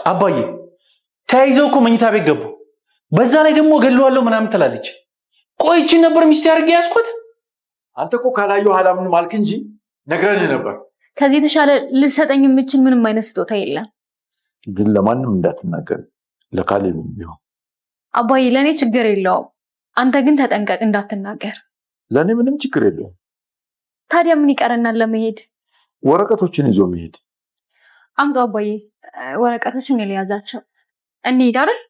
አባዬ ተያይዘው እኮ መኝታ ቤት ገቡ። በዛ ላይ ደግሞ ገለዋለሁ ምናምን ትላለች። ቆይቺ ነበር ሚስት ያርገ ያስኩት። አንተ እኮ ካላየው ሐላምን ማልክ እንጂ ነግረን ነበር። ከዚህ የተሻለ ልሰጠኝ የምችል ምንም አይነት ስጦታ የለም። ግን ለማንም እንዳትናገር፣ ለካሌብም ቢሆን። አባዬ ለኔ ችግር የለውም፣ አንተ ግን ተጠንቀቅ እንዳትናገር። ለኔ ምንም ችግር የለውም። ታዲያ ምን ይቀረናል ለመሄድ? ወረቀቶችን ይዞ መሄድ። አምጡ አባዬ፣ ወረቀቶችን ልያዛቸው። እንሂድ አይደል?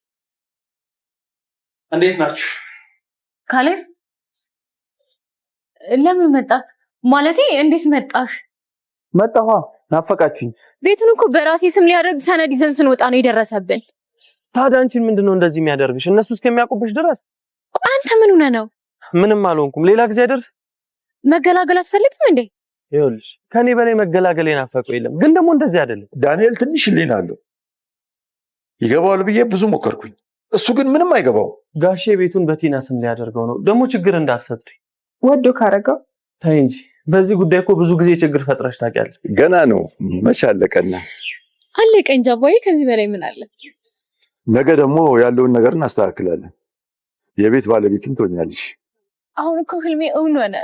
እንዴት ናችሁ? ካሌብ ለምን መጣህ? ማለቴ እንዴት መጣህ? መጣሁ፣ ናፈቃችሁኝ። ቤቱን እኮ በራሴ ስም ሊያደርግ ሰነድ ይዘን ስንወጣ ነው የደረሰብን። ታዲያ አንቺን ምንድነው እንደዚህ የሚያደርግሽ? እነሱ እስከሚያውቁብሽ ድረስ? ቆይ አንተ ምን ሆነህ ነው? ምንም አልሆንኩም። ሌላ ጊዜ አይደርስ? መገላገል አትፈልግም እንዴ? ይኸውልሽ ከኔ በላይ መገላገል የናፈቀው የለም። ግን ደግሞ እንደዚህ አይደለም። ዳንኤል ትንሽ ሊና አለው። ይገባዋል ብዬ ብዙ ሞከርኩኝ። እሱ ግን ምንም አይገባው። ጋሼ ቤቱን በቲና ስም ሊያደርገው ነው። ደግሞ ችግር እንዳትፈጥሪ። ወዶ ካረገው ተይ እንጂ። በዚህ ጉዳይ እኮ ብዙ ጊዜ ችግር ፈጥረሽ ታውቂያለሽ። ገና ነው። መቼ አለቀና? አለቀ እንጂ አባዬ፣ ከዚህ በላይ ምን አለ? ነገ ደግሞ ያለውን ነገር እናስተካክላለን። የቤት ባለቤትም ትሆኛለሽ። አሁን እኮ ህልሜ እውን ሆነ።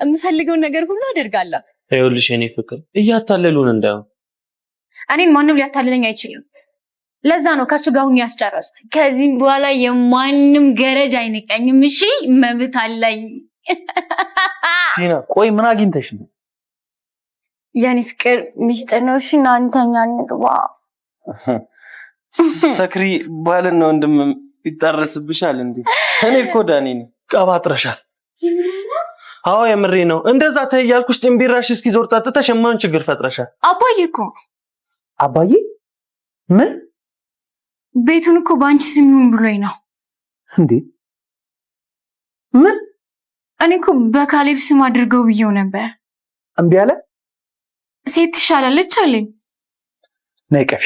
የምፈልገውን ነገር ሁሉ አደርጋለሁ። ይኸውልሽ የኔ ፍቅር፣ እያታለሉን እንዳይሆን። እኔን ማንም ሊያታልለኝ አይችልም። ለዛ ነው ከሱ ጋር ሁኝ ያስጨረስኩ። ከዚህም በኋላ የማንም ገረድ አይነቀኝም። እሺ መብት አለኝ። ቲና ቆይ ምን አግኝተሽ ነው? የኔ ፍቅር ሚስጥር ነው። እሺ እናንተኛ እንግባ። ሰክሪ ባልና ወንድም ይጣረስብሻል እንዴ? እኔ እኮ ዳኒ ነኝ። ቀባጥረሻል። አዎ የምሬ ነው። እንደዛ ተይ እያልኩሽ ጥምቢራሽ እስኪ ዞር ጠጥተሽ የማን ችግር ፈጥረሻል። አባዬ እኮ አባዬ ምን? ቤቱን እኮ ባንቺ ስም ይሁን ብሎኝ ነው። እንዴ ምን? እኔ እኮ በካሌብ ስም አድርገው ብየው ነበር። እምቢ አለ። ሴት ትሻላለች አለኝ። ነይ ቀፊ።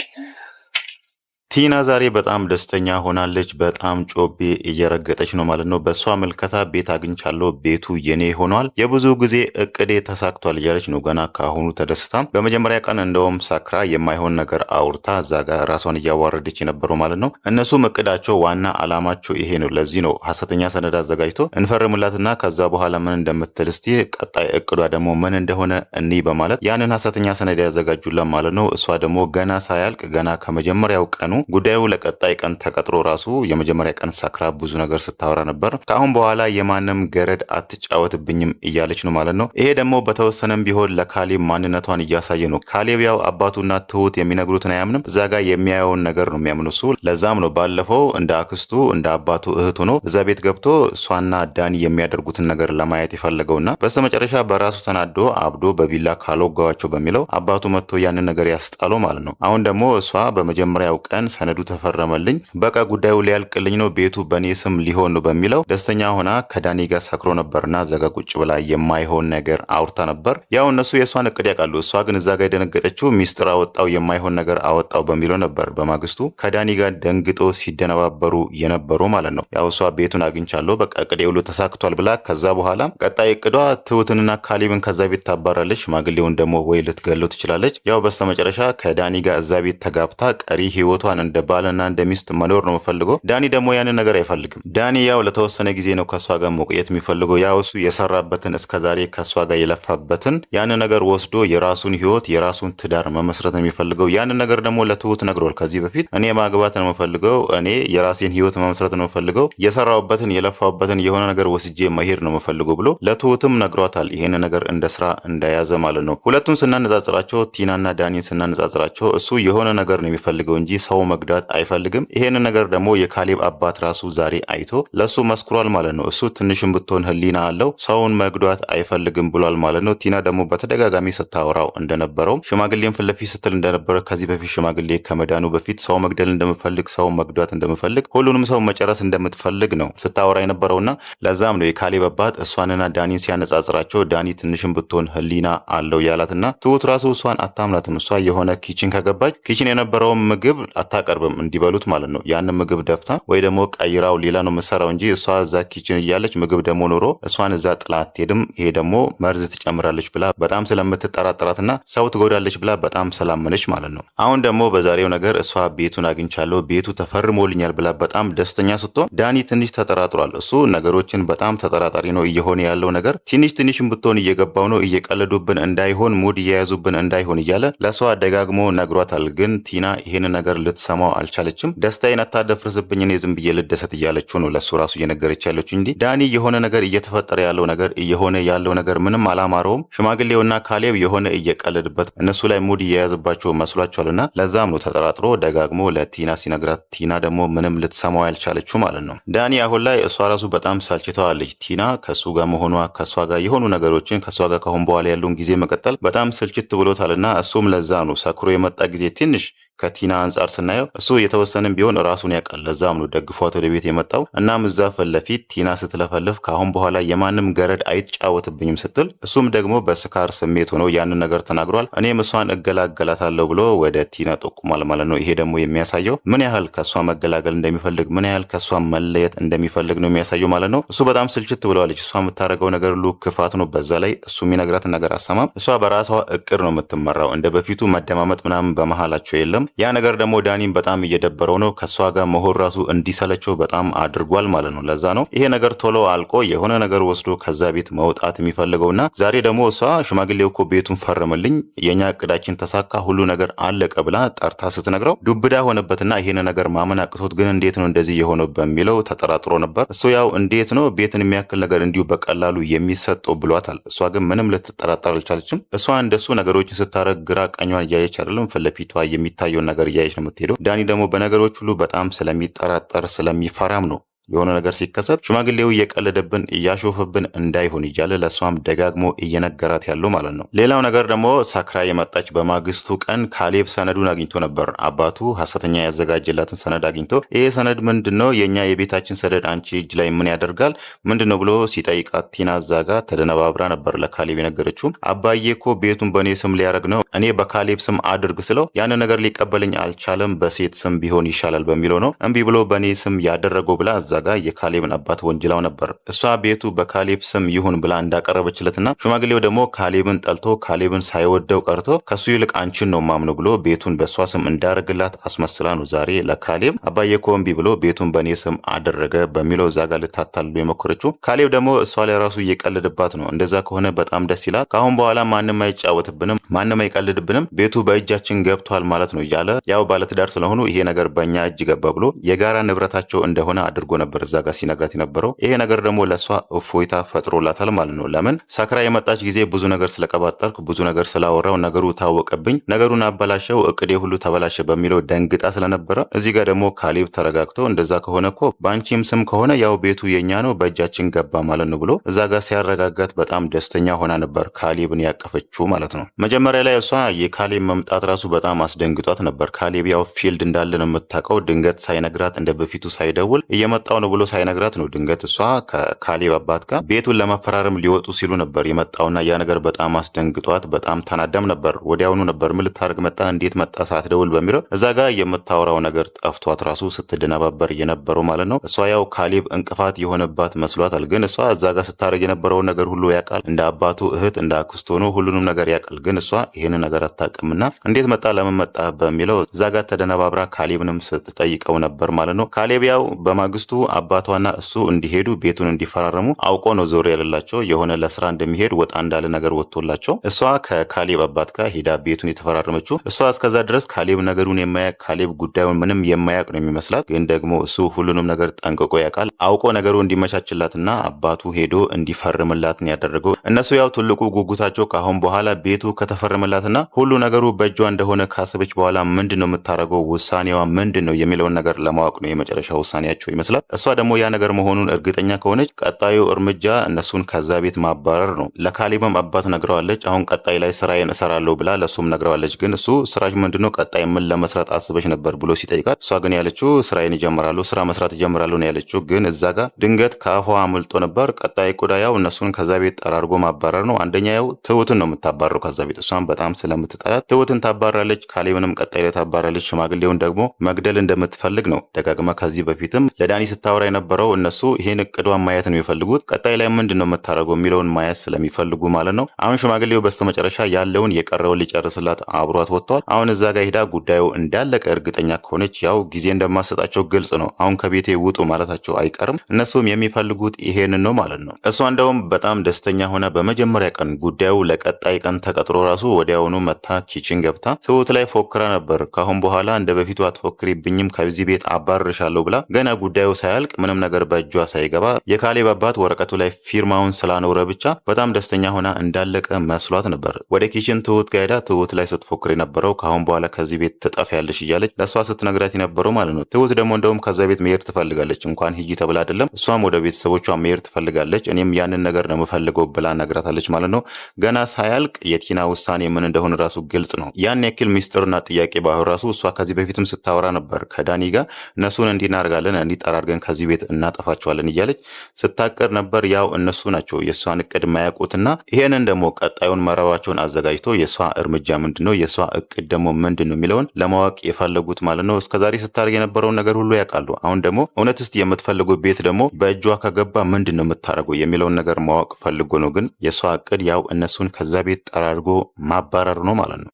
ቲና ዛሬ በጣም ደስተኛ ሆናለች። በጣም ጮቤ እየረገጠች ነው ማለት ነው። በሷ መልከታ ቤት አግኝቻለሁ፣ ቤቱ የኔ ሆኗል፣ የብዙ ጊዜ እቅዴ ተሳክቷል እያለች ነው ገና ካሁኑ ተደስታ። በመጀመሪያ ቀን እንደውም ሳክራ የማይሆን ነገር አውርታ እዛ ጋር ራሷን እያዋረደች የነበረው ማለት ነው። እነሱም እቅዳቸው ዋና አላማቸው ይሄ ነው። ለዚህ ነው ሐሰተኛ ሰነድ አዘጋጅቶ እንፈርምላትና ከዛ በኋላ ምን እንደምትል እስቲ ቀጣይ እቅዷ ደግሞ ምን እንደሆነ እንይ በማለት ያንን ሐሰተኛ ሰነድ ያዘጋጁላት ማለት ነው። እሷ ደግሞ ገና ሳያልቅ ገና ከመጀመሪያው ቀኑ ጉዳዩ ለቀጣይ ቀን ተቀጥሮ ራሱ የመጀመሪያ ቀን ሳክራ ብዙ ነገር ስታወራ ነበር። ከአሁን በኋላ የማንም ገረድ አትጫወትብኝም እያለች ነው ማለት ነው። ይሄ ደግሞ በተወሰነም ቢሆን ለካሌብ ማንነቷን እያሳየ ነው። ካሌብ ያው አባቱና ትሁት የሚነግሩትን አያምንም፣ እዛ ጋር የሚያየውን ነገር ነው የሚያምኑ እሱ። ለዛም ነው ባለፈው እንደ አክስቱ እንደ አባቱ እህቱ ነው እዛ ቤት ገብቶ እሷና ዳኒ የሚያደርጉትን ነገር ለማየት የፈለገውና በስተመጨረሻ በራሱ ተናዶ አብዶ በቢላ ካልወጋዋቸው በሚለው አባቱ መጥቶ ያንን ነገር ያስጣለው ማለት ነው። አሁን ደግሞ እሷ በመጀመሪያው ቀን ሰነዱ ተፈረመልኝ፣ በቃ ጉዳዩ ሊያልቅልኝ ነው፣ ቤቱ በኔ ስም ሊሆን ነው በሚለው ደስተኛ ሆና ከዳኒ ጋር ሰክሮ ነበርና ዘጋ ቁጭ ብላ የማይሆን ነገር አውርታ ነበር። ያው እነሱ የእሷን እቅድ ያውቃሉ። እሷ ግን እዛ ጋር የደነገጠችው ሚስጥር አወጣው የማይሆን ነገር አወጣው በሚለው ነበር። በማግስቱ ከዳኒ ጋር ደንግጦ ሲደነባበሩ የነበሩ ማለት ነው። ያው እሷ ቤቱን አግኝቻለሁ በቃ እቅዴ ሁሉ ተሳክቷል ብላ ከዛ በኋላ ቀጣይ እቅዷ ትሁትንና ካሌብን ከዛ ቤት ታባራለች። ሽማግሌውን ደግሞ ወይ ልትገለው ትችላለች። ያው በስተመጨረሻ ከዳኒ ጋር እዛ ቤት ተጋብታ ቀሪ ህይወቷን እንደ ባልና እንደ ሚስት መኖር ነው የምፈልገው። ዳኒ ደግሞ ያንን ነገር አይፈልግም። ዳኒ ያው ለተወሰነ ጊዜ ነው ከሷ ጋር መቆየት የሚፈልገው። ያው እሱ የሰራበትን እስከዛሬ ከሷ ጋር የለፋበትን ያንን ነገር ወስዶ የራሱን ህይወት የራሱን ትዳር መመስረት ነው የሚፈልገው። ያንን ነገር ደግሞ ለትሁት ነግሯል ከዚህ በፊት። እኔ ማግባት ነው የምፈልገው፣ እኔ የራሴን ህይወት መመስረት ነው የምፈልገው፣ የሰራውበትን የለፋውበትን የሆነ ነገር ወስጄ መሄድ ነው የምፈልገው ብሎ ለትሁትም ነግሯታል። ይሄን ነገር እንደ ስራ እንደያዘ ማለት ነው። ሁለቱን ስናነጻጽራቸው ቲናና ዳኒን ስናነጻጽራቸው እሱ የሆነ ነገር ነው የሚፈልገው እንጂ ሰው መግዳት አይፈልግም። ይሄን ነገር ደግሞ የካሌብ አባት ራሱ ዛሬ አይቶ ለሱ መስክሯል ማለት ነው። እሱ ትንሽም ብትሆን ህሊና አለው፣ ሰውን መግዳት አይፈልግም ብሏል ማለት ነው። ቲና ደግሞ በተደጋጋሚ ስታወራው እንደነበረው ሽማግሌን ፍለፊ ስትል እንደነበረ ከዚህ በፊት ሽማግሌ ከመዳኑ በፊት ሰው መግደል እንደምፈልግ፣ ሰው መግዳት እንደምፈልግ፣ ሁሉንም ሰው መጨረስ እንደምትፈልግ ነው ስታወራ የነበረውና ለዛም ነው የካሌብ አባት እሷንና ዳኒን ሲያነጻጽራቸው ዳኒ ትንሽም ብትሆን ህሊና አለው ያላትና ትሁት ራሱ እሷን አታምናትም። እሷ የሆነ ኪችን ከገባች ኪችን የነበረውን ምግብ አታቀርብም እንዲበሉት ማለት ነው። ያን ምግብ ደፍታ ወይ ደግሞ ቀይራው ሌላ ነው የምትሰራው እንጂ እሷ እዛ ኪችን እያለች ምግብ ደግሞ ኖሮ እሷን እዛ ጥላ አትሄድም። ይሄ ደግሞ መርዝ ትጨምራለች ብላ በጣም ስለምትጠራጠራትና ሰው ትጎዳለች ብላ በጣም ስላመነች ማለት ነው። አሁን ደግሞ በዛሬው ነገር እሷ ቤቱን አግኝቻለሁ ቤቱ ተፈርሞልኛል ብላ በጣም ደስተኛ ስትሆን ዳኒ ትንሽ ተጠራጥሯል። እሱ ነገሮችን በጣም ተጠራጣሪ ነው እየሆነ ያለው ነገር ትንሽም ብትሆን እየገባው ነው እየቀለዱብን እንዳይሆን ሙድ እየያዙብን እንዳይሆን እያለ ለሷ ደጋግሞ ነግሯታል። ግን ቲና ይሄን ነገር ልትሰማው አልቻለችም። ደስታዬን አታደፍርስብኝ እኔ ዝም ብዬ ልደሰት እያለችው ነው ለሱ ራሱ እየነገረች ያለችው እንጂ ዳኒ የሆነ ነገር እየተፈጠረ ያለው ነገር እየሆነ ያለው ነገር ምንም አላማረውም። ሽማግሌውና ካሌብ የሆነ እየቀለድበት እነሱ ላይ ሙድ እየያዝባቸው መስሏቸዋልና ለዛም ነው ተጠራጥሮ ደጋግሞ ለቲና ሲነግራት ቲና ደግሞ ምንም ልትሰማው ያልቻለችው ማለት ነው። ዳኒ አሁን ላይ እሷ ራሱ በጣም ሰልችተዋለች። ቲና ከሱ ጋር መሆኗ ከሷ ጋር የሆኑ ነገሮችን ከሷ ጋር ከሆን በኋላ ያለውን ጊዜ መቀጠል በጣም ስልችት ብሎታልና እሱም ለዛ ነው ሰክሮ የመጣ ጊዜ ትንሽ ከቲና አንጻር ስናየው እሱ የተወሰነም ቢሆን ራሱን ያውቃል። ለዛም ነው ደግፏት ወደ ቤት የመጣው። እናም እዛ ፊት ለፊት ቲና ስትለፈልፍ ካሁን በኋላ የማንም ገረድ አይጫወትብኝም ስትል እሱም ደግሞ በስካር ስሜት ሆኖ ያንን ነገር ተናግሯል። እኔም እሷን እገላገላታለሁ ብሎ ወደ ቲና ጠቁሟል ማለት ነው። ይሄ ደግሞ የሚያሳየው ምን ያህል ከእሷ መገላገል እንደሚፈልግ ምን ያህል ከእሷ መለየት እንደሚፈልግ ነው የሚያሳየው ማለት ነው። እሱ በጣም ስልችት ብለዋለች። እሷ የምታደርገው ነገር ሁሉ ክፋት ነው። በዛ ላይ እሱ የሚነግራትን ነገር አሰማም። እሷ በራሷ እቅድ ነው የምትመራው። እንደ በፊቱ መደማመጥ ምናምን በመሃላቸው የለም። ያ ነገር ደግሞ ዳኒም በጣም እየደበረው ነው። ከሷ ጋር መሆን ራሱ እንዲሰለቸው በጣም አድርጓል ማለት ነው። ለዛ ነው ይሄ ነገር ቶሎ አልቆ የሆነ ነገር ወስዶ ከዛ ቤት መውጣት የሚፈልገውና ዛሬ ደግሞ እሷ ሽማግሌው እኮ ቤቱን ፈርምልኝ የኛ እቅዳችን ተሳካ ሁሉ ነገር አለቀ ብላ ጠርታ ስትነግረው ዱብዳ ሆነበትና ይሄን ነገር ማመን አቅቶት ግን እንዴት ነው እንደዚህ የሆነው በሚለው ተጠራጥሮ ነበር። እሱ ያው እንዴት ነው ቤትን የሚያክል ነገር እንዲሁ በቀላሉ የሚሰጠው ብሏታል። እሷ ግን ምንም ልትጠራጠር አልቻለችም። እሷ እንደሱ ነገሮችን ስታረግ ግራ ቀኟን እያየች አይደለም ፊት ለፊቷ የሚታየው ነገር እያየች ነው የምትሄደው። ዳኒ ደግሞ በነገሮች ሁሉ በጣም ስለሚጠራጠር ስለሚፈራም ነው የሆነ ነገር ሲከሰት ሽማግሌው እየቀለደብን እያሾፈብን እንዳይሆን እያለ ለሷም ደጋግሞ እየነገራት ያለው ማለት ነው። ሌላው ነገር ደግሞ ሰክራ የመጣች በማግስቱ ቀን ካሌብ ሰነዱን አግኝቶ ነበር። አባቱ ሐሰተኛ ያዘጋጀላትን ሰነድ አግኝቶ ይሄ ሰነድ ምንድነው? የኛ የቤታችን ሰነድ አንቺ እጅ ላይ ምን ያደርጋል? ምንድነው ብሎ ሲጠይቃት ቲና ዛጋ ተደነባብራ ነበር ለካሌብ የነገረችው። አባዬ እኮ ቤቱን በእኔ ስም ሊያደርግ ነው እኔ በካሌብ ስም አድርግ ስለው ያን ነገር ሊቀበለኝ አልቻለም። በሴት ስም ቢሆን ይሻላል በሚለው ነው እምቢ ብሎ በእኔ ስም ያደረገው ብላ ዛጋ የካሌብን አባት ወንጅላው ነበር። እሷ ቤቱ በካሌብ ስም ይሁን ብላ እንዳቀረበችለትና ሽማግሌው ደግሞ ካሌብን ጠልቶ ካሌብን ሳይወደው ቀርቶ ከሱ ይልቅ አንቺን ነው ማምነው ብሎ ቤቱን በሷ ስም እንዳደረግላት አስመስላ ነው ዛሬ ለካሌብ አባዬ እኮ እምቢ ብሎ ቤቱን በእኔ ስም አደረገ በሚለው ዛጋ ልታታልሉ የሞከረችው። ካሌብ ደግሞ እሷ ላይ ራሱ እየቀለድባት ነው። እንደዛ ከሆነ በጣም ደስ ይላል። ከአሁን በኋላ ማንም አይጫወትብንም፣ ማንም አይቀልድብንም፣ ቤቱ በእጃችን ገብቷል ማለት ነው እያለ ያው ባለትዳር ስለሆኑ ይሄ ነገር በእኛ እጅ ገባ ብሎ የጋራ ንብረታቸው እንደሆነ አድርጎ ነበር እዛ ጋር ሲነግራት የነበረው። ይሄ ነገር ደግሞ ለሷ እፎይታ ፈጥሮላታል ማለት ነው። ለምን ሰክራ የመጣች ጊዜ ብዙ ነገር ስለቀባጠርኩ ብዙ ነገር ስላወራው ነገሩ ታወቀብኝ፣ ነገሩን አበላሸው፣ እቅዴ ሁሉ ተበላሸ በሚለው ደንግጣ ስለነበረ እዚህ ጋር ደግሞ ካሌብ ተረጋግቶ እንደዛ ከሆነ እኮ በአንቺም ስም ከሆነ ያው ቤቱ የኛ ነው በእጃችን ገባ ማለት ነው ብሎ እዛ ጋር ሲያረጋጋት በጣም ደስተኛ ሆና ነበር ካሌብን ያቀፈችው ማለት ነው። መጀመሪያ ላይ እሷ የካሌብ መምጣት ራሱ በጣም አስደንግጧት ነበር። ካሌብ ያው ፊልድ እንዳለ ነው የምታውቀው። ድንገት ሳይነግራት እንደ በፊቱ ሳይደውል እየመጣው ነው ብሎ ሳይነግራት ነው ድንገት እሷ ከካሌብ አባት ጋር ቤቱን ለመፈራረም ሊወጡ ሲሉ ነበር የመጣውና ያ ነገር በጣም አስደንግጧት በጣም ተናዳም ነበር። ወዲያውኑ ነበር ምን ልታደርግ መጣ እንዴት መጣ ሳትደውል በሚለው እዛ ጋር የምታወራው ነገር ጠፍቷት ራሱ ስትደነባበር የነበረው ማለት ነው። እሷ ያው ካሌብ እንቅፋት የሆነባት መስሏታል። ግን እሷ እዛ ጋር ስታደርግ የነበረውን ነገር ሁሉ ያውቃል። እንደ አባቱ እህት እንደ አክስቱ ሆኖ ሁሉንም ነገር ያውቃል። ግን እሷ ይሄን ነገር አታውቅምና እንዴት መጣ ለምን መጣ በሚለው እዛ ጋር ተደነባብራ ካሌብንም ስትጠይቀው ነበር ማለት ነው። ካሌብ ያው በማግስቱ አባቷና እሱ እንዲሄዱ ቤቱን እንዲፈራረሙ አውቆ ነው ዞር ያለላቸው። የሆነ ለስራ እንደሚሄድ ወጣ እንዳለ ነገር ወጥቶላቸው እሷ ከካሌብ አባት ጋር ሄዳ ቤቱን የተፈራረመችው። እሷ እስከዛ ድረስ ካሌብ ነገሩን የማያውቅ ካሌብ ጉዳዩን ምንም የማያውቅ ነው የሚመስላት። ግን ደግሞ እሱ ሁሉንም ነገር ጠንቅቆ ያውቃል። አውቆ ነገሩ እንዲመቻችላትና አባቱ ሄዶ እንዲፈርምላት ነው ያደረገው። እነሱ ያው ትልቁ ጉጉታቸው ካሁን በኋላ ቤቱ ከተፈረመላትና ሁሉ ነገሩ በእጇ እንደሆነ ካሰበች በኋላ ምንድነው የምታደርገው ውሳኔዋ ምንድነው የሚለውን ነገር ለማወቅ ነው የመጨረሻ ውሳኔያቸው ይመስላል። እሷ ደግሞ ያ ነገር መሆኑን እርግጠኛ ከሆነች ቀጣዩ እርምጃ እነሱን ከዛ ቤት ማባረር ነው። ለካሌብም አባት ነግረዋለች። አሁን ቀጣይ ላይ ስራዬን እሰራለሁ ብላ ለሱም ነግረዋለች። ግን እሱ ስራሽ ምንድነው ቀጣይ ምን ለመስራት አስበሽ ነበር ብሎ ሲጠይቃት እሷ ግን ያለችው ስራዬን እጀምራለሁ፣ ስራ መስራት እጀምራለሁ ነው ያለችው። ግን እዛ ጋር ድንገት ከአፏ አምልጦ ነበር። ቀጣይ ቆዳ ያው እነሱን ከዛ ቤት ጠራርጎ ማባረር ነው። አንደኛ ያው ትሁትን ነው የምታባረው ከዛ ቤት፣ እሷን በጣም ስለምትጠላት ትሁትን ታባራለች። ካሌብንም ቀጣይ ላይ ታባራለች። ሽማግሌውን ደግሞ መግደል እንደምትፈልግ ነው ደጋግማ ከዚህ በፊትም ለዳኒ ስታወራ የነበረው። እነሱ ይሄን እቅዷን ማየት ነው የሚፈልጉት። ቀጣይ ላይ ምንድን ነው የምታደርገው የሚለውን ማየት ስለሚፈልጉ ማለት ነው። አሁን ሽማግሌው በስተመጨረሻ ያለውን የቀረውን ሊጨርስላት አብሯት ወጥቷል። አሁን እዛ ጋር ሄዳ ጉዳዩ እንዳለቀ እርግጠኛ ከሆነች ያው ጊዜ እንደማሰጣቸው ግልጽ ነው። አሁን ከቤቴ ውጡ ማለታቸው አይቀርም። እነሱም የሚፈልጉት ይሄንን ነው ማለት ነው። እሷ እንደውም በጣም ደስተኛ ሆነ። በመጀመሪያ ቀን ጉዳዩ ለቀጣይ ቀን ተቀጥሮ ራሱ ወዲያውኑ መታ ኪችን ገብታ ትሁት ላይ ፎክራ ነበር። ካሁን በኋላ እንደ በፊቱ አትፎክሪብኝም፣ ከዚህ ቤት አባርርሻለሁ ብላ ገና ጉዳዩ ሳያልቅ ምንም ነገር በእጇ ሳይገባ የካሌብ አባት ወረቀቱ ላይ ፊርማውን ስላኖረ ብቻ በጣም ደስተኛ ሆና እንዳለቀ መስሏት ነበር። ወደ ኪችን ትሁት ጋር ሄዳ ትሁት ላይ ስትፎክር የነበረው ካሁን በኋላ ከዚህ ቤት ትጠፊያለሽ እያለች ለእሷ ስትነግራት የነበረው ማለት ነው። ትሁት ደግሞ እንደውም ከዛ ቤት መሄድ ትፈልጋለች። እንኳን ሂጂ ተብላ አይደለም፣ እሷም ወደ ቤተሰቦቿ መሄድ ትፈልጋለች። እኔም ያንን ነገር ነው የምፈልገው ብላ ነግራታለች ማለት ነው። ገና ሳያልቅ የቲና ውሳኔ ምን እንደሆነ ራሱ ግልጽ ነው። ያን ያክል ሚስጥርና ጥያቄ ባይሆን ራሱ እሷ ከዚህ በፊትም ስታወራ ነበር ከዳኒ ጋር እነሱን እንዲናርጋለን እንዲጠራርገን ከዚህ ቤት እናጠፋቸዋለን እያለች ስታቀር ነበር። ያው እነሱ ናቸው የእሷን እቅድ ማያውቁትና ይሄንን ደግሞ ቀጣዩን መረባቸውን አዘጋጅቶ የእሷ እርምጃ ምንድነው የእሷ እቅድ ደግሞ ምንድነው የሚለውን ለማወቅ የፈለጉት ማለት ነው። እስከዛሬ ስታደርግ የነበረውን ነገር ሁሉ ያውቃሉ። አሁን ደግሞ እውነት ውስጥ የምትፈልገው ቤት ደግሞ በእጇ ከገባ ምንድነው የምታደርገው የሚለውን ነገር ማወቅ ፈልጎ ነው። ግን የእሷ እቅድ ያው እነሱን ከዛ ቤት ጠራርጎ ማባረር ነው ማለት ነው።